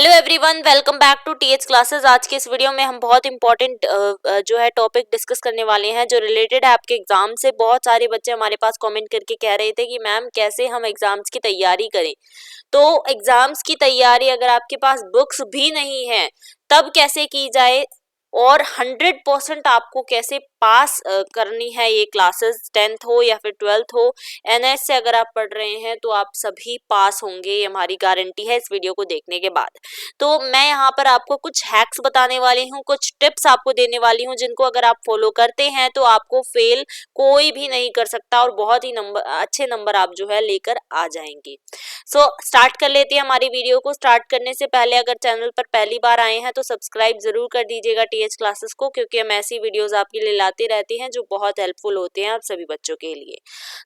Hello everyone, welcome back to TH classes. आज के इस वीडियो में हम बहुत इंपॉर्टेंट जो है टॉपिक डिस्कस करने वाले हैं जो रिलेटेड है आपके एग्जाम से। बहुत सारे बच्चे हमारे पास कमेंट करके कह रहे थे कि मैम कैसे हम एग्जाम्स की तैयारी करें। तो एग्जाम्स की तैयारी अगर आपके पास बुक्स भी नहीं है तब कैसे की जाए और 100% आपको कैसे पास करनी है ये क्लासेस, 10th हो या फिर 12th हो। एनएस से अगर आप पढ़ रहे हैं तो आप सभी पास होंगे, ये हमारी गारंटी है इस वीडियो को देखने के बाद। तो मैं यहाँ पर आपको कुछ हैक्स बताने वाली हूँ, कुछ टिप्स आपको देने वाली हूँ जिनको अगर आप फॉलो करते हैं तो आपको फेल कोई भी नहीं कर सकता और बहुत ही अच्छे नंबर आप जो है लेकर आ जाएंगे। सो स्टार्ट कर लेते हैं हमारी वीडियो को। स्टार्ट करने से पहले अगर चैनल पर पहली बार आए हैं तो सब्सक्राइब जरूर कर दीजिएगा टीएच क्लासेस को, क्योंकि हम ऐसी वीडियोस आपके लिए लाते रहते हैं जो बहुत हेल्पफुल होते हैं आप सभी बच्चों के लिए।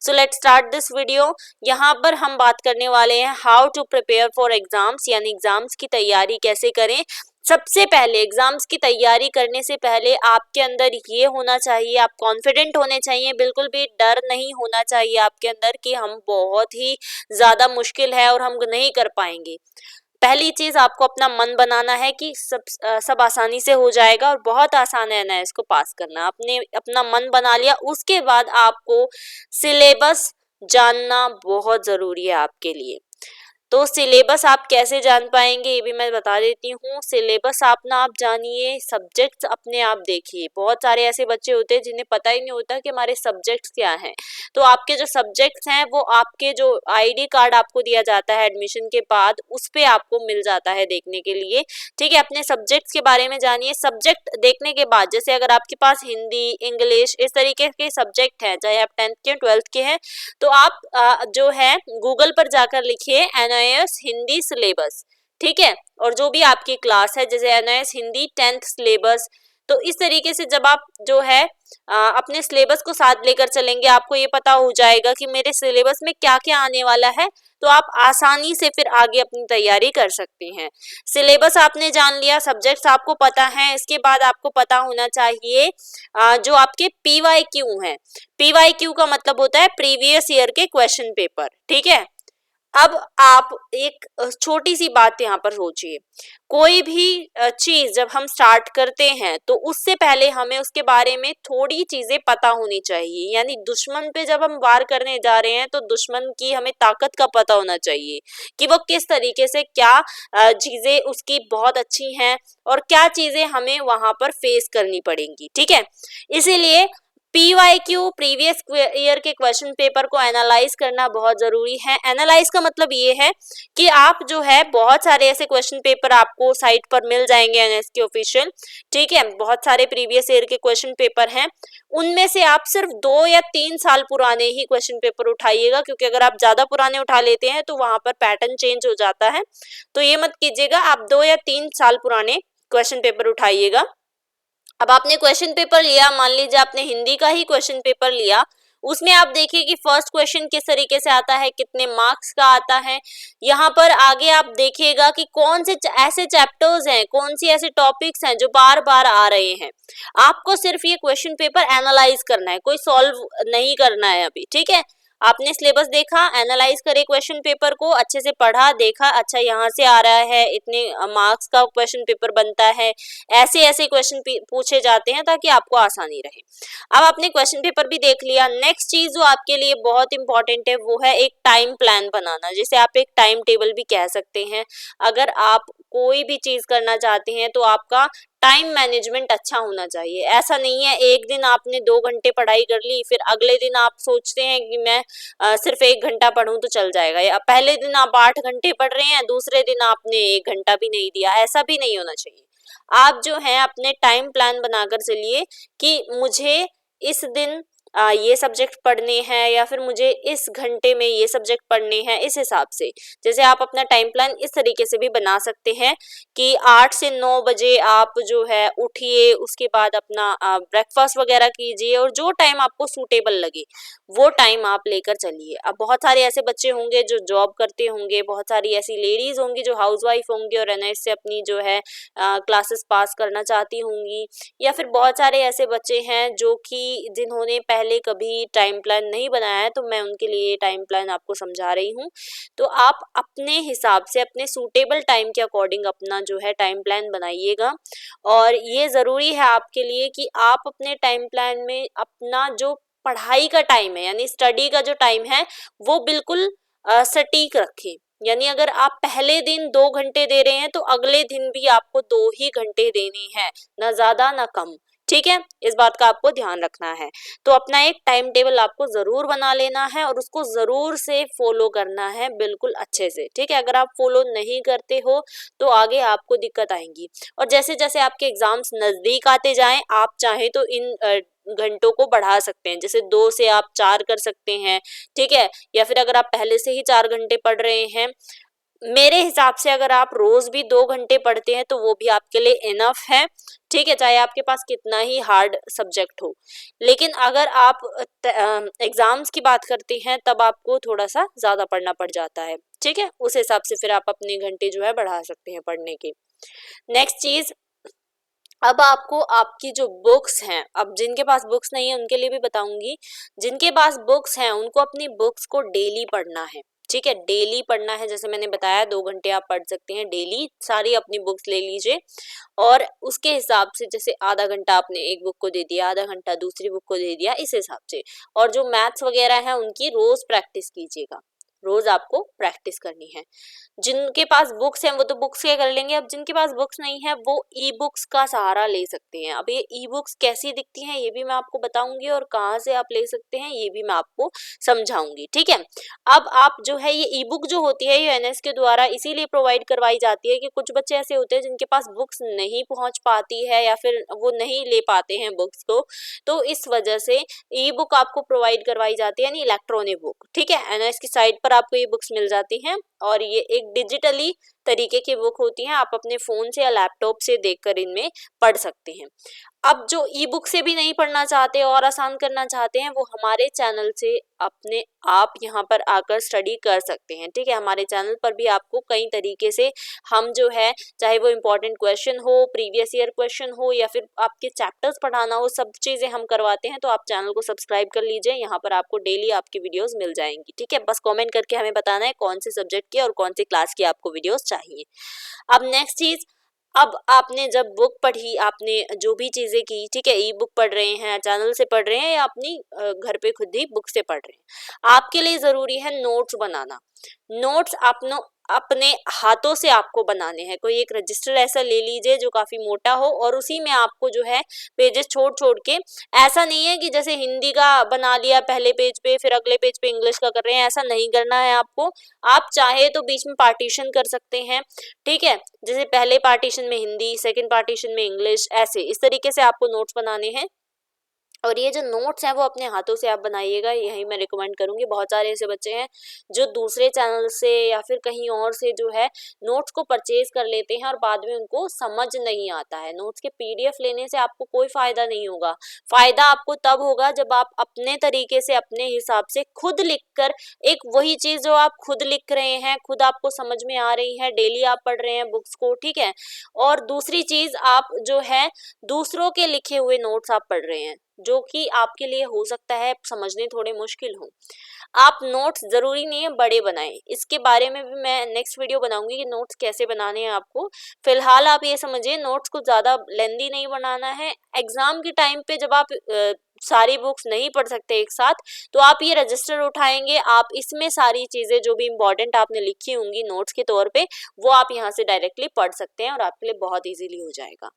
So let's start this video. यहाँ पर हम बात करने वाले हैं how to prepare for exams, यानी एग्जाम्स की तैयारी कैसे करें। सबसे पहले एग्जाम्स की तैयारी करने से पहले आपके अंदर ये होना चाहिए, आप कॉन्फिडेंट होने चाहिए, बिल्कुल भी डर नहीं होना चाहिए आपके अंदर कि हम बहुत ही ज्यादा मुश्किल है और हम नहीं कर पाएंगे। पहली चीज आपको अपना मन बनाना है कि सब आसानी से हो जाएगा और बहुत आसान है ना इसको पास करना। आपने अपना मन बना लिया, उसके बाद आपको सिलेबस जानना बहुत जरूरी है आपके लिए। तो सिलेबस आप कैसे जान पाएंगे ये भी मैं बता देती हूँ। सिलेबस आप जानिए, सब्जेक्ट्स अपने आप देखिए। बहुत सारे ऐसे बच्चे होते हैं जिन्हें पता ही नहीं होता कि हमारे सब्जेक्ट्स क्या हैं। तो आपके जो सब्जेक्ट्स हैं वो आपके जो आईडी कार्ड आपको दिया जाता है एडमिशन के बाद उस पे आपको मिल जाता है देखने के लिए। ठीक है, अपने सब्जेक्ट्स के बारे में जानिए। सब्जेक्ट देखने के बाद जैसे अगर आपके पास हिंदी, इंग्लिश इस तरीके के सब्जेक्ट हैं, चाहे आप 10th के 12th के हैं, तो आप जो है गूगल पर जाकर लिखिए एनआईएस हिंदी सिलेबस। ठीक है, और जो भी आपकी क्लास है जैसे एनआईएस हिंदी 10th सिलेबस। तो इस तरीके से जब आप जो है अपने सिलेबस को साथ लेकर चलेंगे आपको ये पता हो जाएगा कि मेरे सिलेबस में क्या क्या आने वाला है, तो आप आसानी से फिर आगे अपनी तैयारी कर सकते हैं। सिलेबस आपने जान लिया, सब्जेक्ट्स आपको पता है, इसके बाद आपको पता होना चाहिए जो आपके पीवाईक्यू हैं। पीवाईक्यू का मतलब होता है प्रीवियस ईयर के क्वेश्चन पेपर। ठीक है, अब आप एक छोटी सी बात यहाँ पर सोचिए। कोई भी चीज जब हम स्टार्ट करते हैं तो उससे पहले हमें उसके बारे में थोड़ी चीजें पता होनी चाहिए। यानी दुश्मन पे जब हम वार करने जा रहे हैं तो दुश्मन की हमें ताकत का पता होना चाहिए कि वो किस तरीके से क्या चीजें उसकी बहुत अच्छी हैं और क्या चीजें हमें वहां पर फेस करनी पड़ेंगी। ठीक है, इसीलिए पीवाईक्यू प्रीवियस ईयर के क्वेश्चन पेपर को एनालाइज करना बहुत जरूरी है। एनालाइज का मतलब ये है कि आप जो है बहुत सारे ऐसे क्वेश्चन पेपर आपको साइट पर मिल जाएंगे एनएस के ऑफिशियल। ठीक है, बहुत सारे प्रीवियस ईयर के क्वेश्चन पेपर हैं, उनमें से आप सिर्फ 2 या 3 साल पुराने ही क्वेश्चन पेपर उठाइएगा, क्योंकि अगर आप ज्यादा पुराने उठा लेते हैं तो वहां पर पैटर्न चेंज हो जाता है। तो ये मत कीजिएगा, आप 2 या 3 साल पुराने क्वेश्चन पेपर उठाइएगा। अब आपने क्वेश्चन पेपर लिया, मान लीजिए आपने हिंदी का ही क्वेश्चन पेपर लिया, उसमें आप देखिए कि फर्स्ट क्वेश्चन किस तरीके से आता है, कितने मार्क्स का आता है। यहाँ पर आगे आप देखिएगा कि कौन से ऐसे चैप्टर्स हैं, कौन सी ऐसे टॉपिक्स हैं जो बार बार आ रहे हैं। आपको सिर्फ ये क्वेश्चन पेपर एनालाइज करना है, कोई सॉल्व नहीं करना है अभी। ठीक है, आपने सिलेबस देखा, एनालाइज करे क्वेश्चन पेपर को, अच्छे से पढ़ा, देखा अच्छा यहाँ से आ रहा है, इतने मार्क्स का क्वेश्चन पेपर बनता है, ऐसे ऐसे क्वेश्चन पूछे जाते हैं ताकि आपको आसानी रहे। अब आपने क्वेश्चन पेपर भी देख लिया। नेक्स्ट चीज जो आपके लिए बहुत इंपॉर्टेंट है वो है एक टाइम प्लान बनाना, जिसे आप एक टाइम टेबल भी कह सकते हैं। अगर आप कोई भी चीज करना चाहते हैं तो आपका टाइम मैनेजमेंट अच्छा होना चाहिए। ऐसा नहीं है एक दिन आपने 2 घंटे पढ़ाई कर ली, फिर अगले दिन आप सोचते हैं कि मैं सिर्फ 1 घंटा पढूं तो चल जाएगा, या पहले दिन आप 8 घंटे पढ़ रहे हैं, दूसरे दिन आपने 1 घंटा भी नहीं दिया। ऐसा भी नहीं होना चाहिए। आप जो है अपने टाइम प्लान बनाकर चलिए कि मुझे इस दिन ये सब्जेक्ट पढ़ने हैं या फिर मुझे इस घंटे में ये सब्जेक्ट पढ़ने हैं। इस हिसाब से जैसे आप अपना टाइम प्लान इस तरीके से भी बना सकते हैं कि 8 से 9 बजे आप जो है उठिए, उसके बाद अपना ब्रेकफास्ट वगैरह कीजिए और जो टाइम आपको सूटेबल लगे वो टाइम आप लेकर चलिए। अब बहुत सारे ऐसे बच्चे होंगे जो जॉब करते होंगे, बहुत सारी ऐसी लेडीज होंगी जो हाउसवाइफ होंगी और एनआईएस से अपनी जो है क्लासेस पास करना चाहती होंगी, या फिर बहुत सारे ऐसे बच्चे हैं जो कि जिन्होंने पहले कभी टाइम प्लान नहीं बनाया है तो मैं उनके लिए टाइम प्लान आपको समझा रही हूँ। तो आप अपने हिसाब से अपने सूटेबल टाइम के अकॉर्डिंग अपना जो है टाइम प्लान बनाइएगा। और ये ज़रूरी है आपके लिए कि आप अपने टाइम प्लान में अपना जो पढ़ाई का टाइम है यानी स्टडी का जो टाइम है वो बिल्कुल सटीक रखें। यानी अगर आप पहले दिन 2 घंटे दे रहे हैं तो अगले दिन भी आपको 2 ही घंटे देनी है, ना ज्यादा ना कम। ठीक है, इस बात का आपको ध्यान रखना है। तो अपना एक टाइम टेबल आपको जरूर बना लेना है और उसको जरूर से फॉलो करना है बिल्कुल अच्छे से। ठीक है, अगर आप फॉलो नहीं करते हो तो आगे आपको दिक्कत आएंगी। और जैसे जैसे आपके एग्जाम्स नजदीक आते जाएं आप चाहे तो इन घंटों को बढ़ा सकते हैं, जैसे 2 से आप 4 कर सकते हैं। ठीक है, या फिर अगर आप पहले से ही 4 घंटे पढ़ रहे हैं, मेरे हिसाब से अगर आप रोज भी 2 घंटे पढ़ते हैं तो वो भी आपके लिए इनफ है। ठीक है, चाहे आपके पास कितना ही हार्ड सब्जेक्ट हो। लेकिन अगर आप एग्जाम्स की बात करते हैं तब आपको थोड़ा सा ज्यादा पढ़ना पड़ जाता है। ठीक है, उस हिसाब से फिर आप अपने घंटे जो है बढ़ा सकते हैं पढ़ने के। नेक्स्ट चीज, अब आपको आपकी जो बुक्स हैं, अब जिनके पास बुक्स नहीं है उनके लिए भी बताऊंगी, जिनके पास बुक्स हैं उनको अपनी बुक्स को डेली पढ़ना है। ठीक है, डेली पढ़ना है, जैसे मैंने बताया 2 घंटे आप पढ़ सकते हैं डेली, सारी अपनी बुक्स ले लीजिए और उसके हिसाब से जैसे आधा घंटा आपने एक बुक को दे दिया, आधा घंटा दूसरी बुक को दे दिया, इस हिसाब से। और जो मैथ्स वगैरह है उनकी रोज प्रैक्टिस कीजिएगा, रोज आपको प्रैक्टिस करनी है। जिनके पास बुक्स हैं वो तो बुक्स के कर लेंगे, अब जिनके पास बुक्स नहीं है वो ई बुक्स का सहारा ले सकते हैं। अब ये ई बुक्स कैसी दिखती हैं ये भी मैं आपको बताऊंगी और कहाँ से आप ले सकते हैं ये भी मैं आपको समझाऊंगी। ठीक है, अब आप जो है ये ई बुक जो होती है ये एनएस के द्वारा इसीलिए प्रोवाइड करवाई जाती है कि कुछ बच्चे ऐसे होते हैं जिनके पास बुक्स नहीं पहुंच पाती है या फिर वो नहीं ले पाते हैं बुक्स को, तो इस वजह से ई बुक आपको प्रोवाइड करवाई जाती है, यानी इलेक्ट्रॉनिक बुक। ठीक है, एनएस की साइट पर आपको ये बुक्स मिल जाती हैं और ये एक डिजिटली तरीके की बुक होती हैं, आप अपने फोन से या लैपटॉप से देखकर इनमें पढ़ सकते हैं। अब जो ई बुक से भी नहीं पढ़ना चाहते और आसान करना चाहते हैं वो हमारे चैनल से अपने आप यहाँ पर आकर स्टडी कर सकते हैं। ठीक है, हमारे चैनल पर भी आपको कई तरीके से हम जो है, चाहे वो इम्पोर्टेंट क्वेश्चन हो, प्रीवियस ईयर क्वेश्चन हो या फिर आपके चैप्टर्स पढ़ाना हो, सब चीजें हम करवाते हैं। तो आप चैनल को सब्सक्राइब कर लीजिए, यहाँ पर आपको डेली आपकी वीडियोस मिल जाएंगी। ठीक है, बस कॉमेंट करके हमें बताना है कौन से सब्जेक्ट की और कौन सी क्लास की आपको वीडियोस चाहिए। अब नेक्स्ट चीज, अब आपने जब बुक पढ़ी, आपने जो भी चीजें की, ठीक है, ई बुक पढ़ रहे हैं, चैनल से पढ़ रहे हैं या अपनी घर पे खुद ही बुक से पढ़ रहे हैं, आपके लिए जरूरी है नोट्स बनाना। नोट्स अपने हाथों से आपको बनाने हैं। कोई एक रजिस्टर ऐसा ले लीजिए जो काफी मोटा हो और उसी में आपको जो है पेजेस छोड़ छोड़ के, ऐसा नहीं है कि जैसे हिंदी का बना लिया पहले पेज पे फिर अगले पेज पे इंग्लिश का कर रहे हैं, ऐसा नहीं करना है आपको। आप चाहे तो बीच में पार्टीशन कर सकते हैं। ठीक है, जैसे पहले पार्टीशन में हिंदी, सेकंड पार्टीशन में इंग्लिश, ऐसे इस तरीके से आपको नोट्स बनाने हैं। और ये जो नोट्स हैं वो अपने हाथों से आप बनाइएगा, यही मैं रिकमेंड करूंगी। बहुत सारे ऐसे बच्चे हैं जो दूसरे चैनल से या फिर कहीं और से जो है नोट्स को परचेज कर लेते हैं और बाद में उनको समझ नहीं आता है। नोट्स के पीडीएफ लेने से आपको कोई फायदा नहीं होगा, फायदा आपको तब होगा जब आप अपने तरीके से अपने हिसाब से खुद लिखकर, एक वही चीज जो आप खुद लिख रहे हैं, खुद आपको समझ में आ रही है, डेली आप पढ़ रहे हैं बुक्स को। ठीक है, और दूसरी चीज आप जो है दूसरों के लिखे हुए नोट्स आप पढ़ रहे हैं जो कि आपके लिए हो सकता है समझने थोड़े मुश्किल हो। आप नोट्स जरूरी नहीं है बड़े बनाएं, इसके बारे में भी मैं नेक्स्ट वीडियो बनाऊंगी कि नोट्स कैसे बनाने हैं आपको। फिलहाल आप ये समझिए नोट्स को ज्यादा लेंदी नहीं बनाना है। एग्जाम के टाइम पे जब आप सारी बुक्स नहीं पढ़ सकते एक साथ, तो आप ये रजिस्टर उठाएंगे, आप इसमें सारी चीजें जो भी इंपॉर्टेंट आपने लिखी होंगी नोट्स के तौर पे वो आप यहाँ से डायरेक्टली पढ़ सकते हैं और आपके लिए बहुत इजीली हो जाएगा।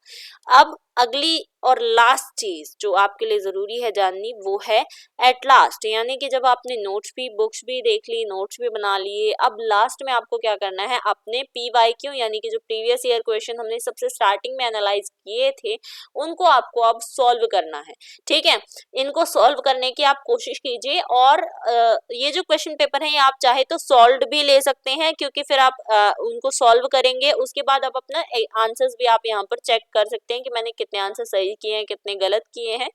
अब अगली और लास्ट चीज जो आपके लिए जरूरी है जाननी वो है एट लास्ट, यानी कि जब आपने नोट्स भी, बुक्स भी देख ली, नोट्स भी बना लिए, अब लास्ट में आपको क्या करना है, अपने PYQ यानी कि जो प्रीवियस ईयर क्वेश्चन हमने सबसे स्टार्टिंग में एनालाइज किए थे उनको आपको अब सॉल्व करना है। ठीक है, इनको सॉल्व करने की आप कोशिश कीजिए और ये जो क्वेश्चन पेपर है ये आप चाहे तो सॉल्व भी ले सकते हैं, क्योंकि फिर आप उनको सॉल्व करेंगे उसके बाद आप अपना आंसर्स भी आप यहाँ पर चेक कर सकते हैं कि मैंने कितने आंसर सही किए हैं, कितने गलत किए हैं।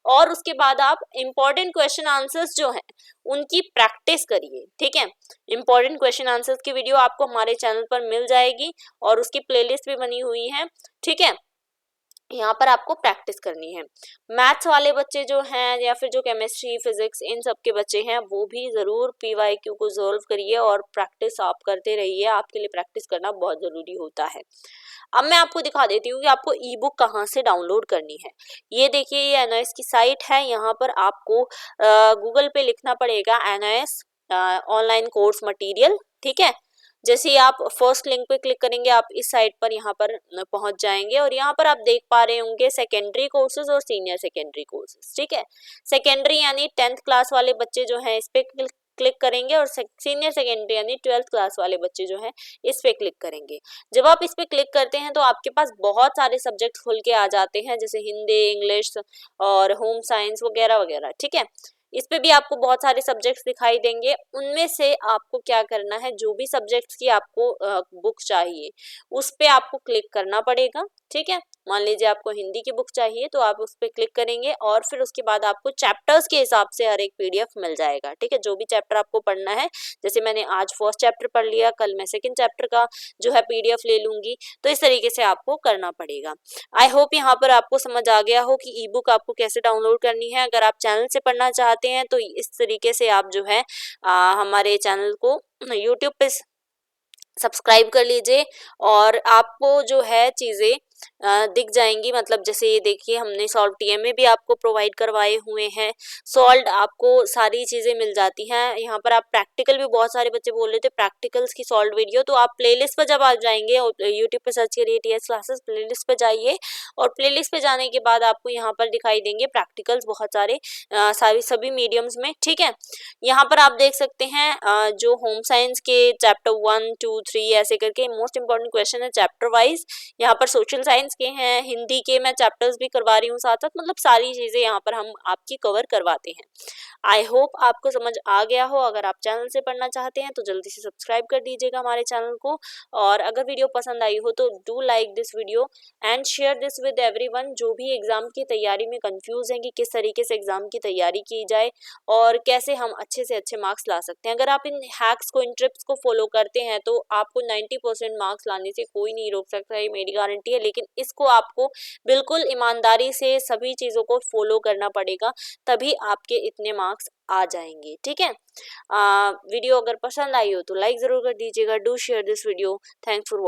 और उसके बाद आप इंपॉर्टेंट क्वेश्चन आंसर्स जो हैं उनकी प्रैक्टिस करिए। ठीक है, इंपॉर्टेंट क्वेश्चन आंसर्स की वीडियो आपको हमारे चैनल पर मिल जाएगी और उसकी प्लेलिस्ट भी बनी हुई है। ठीक है, यहाँ पर आपको प्रैक्टिस करनी है। मैथ्स वाले बच्चे जो हैं या फिर जो केमिस्ट्री फिजिक्स इन सब के बच्चे हैं वो भी ज़रूर PYQ को सॉल्व करिए और प्रैक्टिस आप करते रहिए, आपके लिए प्रैक्टिस करना बहुत ज़रूरी होता है। अब मैं आपको दिखा देती हूँ कि आपको ई बुक कहाँ से डाउनलोड करनी है। ये देखिए, ये NIS की साइट है। यहाँ पर आपको गूगल पे लिखना पड़ेगा NIS ऑनलाइन कोर्स मटेरियल, ठीक है। जैसे ही आप फर्स्ट लिंक पे क्लिक करेंगे आप इस साइट पर यहाँ पर पहुंच जाएंगे और यहाँ पर आप देख पा रहे होंगे सेकेंडरी कोर्सेज और सीनियर सेकेंडरी कोर्सेज, ठीक है। सेकेंडरी यानी 10th क्लास वाले बच्चे जो हैं इस पे क्लिक करेंगे और सीनियर सेकेंडरी यानी 12th क्लास वाले बच्चे जो हैं इस पे क्लिक करेंगे। जब आप इस पे क्लिक करते हैं तो आपके पास बहुत सारे सब्जेक्ट खुल के आ जाते हैं, जैसे हिंदी, इंग्लिश और होम साइंस वगैरह वगैरह, ठीक है। इस पे भी आपको बहुत सारे सब्जेक्ट्स दिखाई देंगे। उनमें से आपको क्या करना है, जो भी सब्जेक्ट्स की आपको बुक चाहिए उस पे आपको क्लिक करना पड़ेगा, ठीक है। मान लीजिए आपको हिंदी की बुक चाहिए तो आप उस पे क्लिक करेंगे और फिर उसके बाद आपको चैप्टर्स के हिसाब से हर एक PDF मिल जाएगा, ठीक है। जो भी चैप्टर आपको पढ़ना है, जैसे मैंने आज फर्स्ट चैप्टर पढ़ लिया, कल मैं सेकंड चैप्टर का जो है PDF ले लूंगी, तो इस तरीके से आपको करना पड़ेगा। आई होप यहाँ पर आपको समझ आ गया हो कि ई बुक आपको कैसे डाउनलोड करनी है। अगर आप चैनल से पढ़ना चाहते हैं तो इस तरीके से आप जो है हमारे चैनल को यूट्यूब पे सब्सक्राइब कर लीजिए और आपको जो है चीज़ें दिख जाएंगी। मतलब जैसे ये देखिए, हमने सॉल्व TMA भी आपको प्रोवाइड करवाए हुए हैं, सॉल्व आपको सारी चीज़ें मिल जाती हैं। यहाँ पर आप प्रैक्टिकल भी, बहुत सारे बच्चे बोल रहे थे प्रैक्टिकल्स की सॉल्व वीडियो, तो आप प्लेलिस्ट पर जब आ जाएंगे और यूट्यूब पे सर्च करिए TH क्लासेस, प्लेलिस्ट पे जाइए और प्लेलिस्ट पे जाने के बाद आपको यहाँ पर दिखाई देंगे प्रैक्टिकल्स बहुत सारे सभी मीडियम्स में, ठीक है। यहाँ पर आप देख सकते हैं जो होम साइंस के चैप्टर 1, 2, 3 ऐसे करके मोस्ट इंपॉर्टेंट क्वेश्चन है चैप्टर वाइज। यहाँ पर सोशल साइंस के हैं, हिंदी के मैं चैप्टर्स भी करवा रही हूँ साथ साथ, मतलब सारी चीज़ें यहाँ पर हम आपकी कवर करवाते हैं। आई होप आपको समझ आ गया हो। अगर आप चैनल से पढ़ना चाहते हैं तो जल्दी से सब्सक्राइब कर दीजिएगा हमारे चैनल को, और अगर वीडियो पसंद आई हो तो do like this video and share this with everyone जो भी एग्जाम की तैयारी में कंफ्यूज हैं कि किस तरीके से एग्जाम की तैयारी की जाए और कैसे हम अच्छे से अच्छे मार्क्स ला सकते हैं। अगर आप इन हैक्स को, इन ट्रिप्स को फॉलो करते हैं तो आपको 90% मार्क्स लाने से कोई नहीं रोक सकता, ये मेरी गारंटी है। लेकिन इसको आपको बिल्कुल ईमानदारी से सभी चीज़ों को फॉलो करना पड़ेगा, तभी आपके इतने मार्क्स आ जाएंगे, ठीक है। वीडियो अगर पसंद आई हो तो लाइक ज़रूर कर दीजिएगा। Do share this video. Thanks for watching.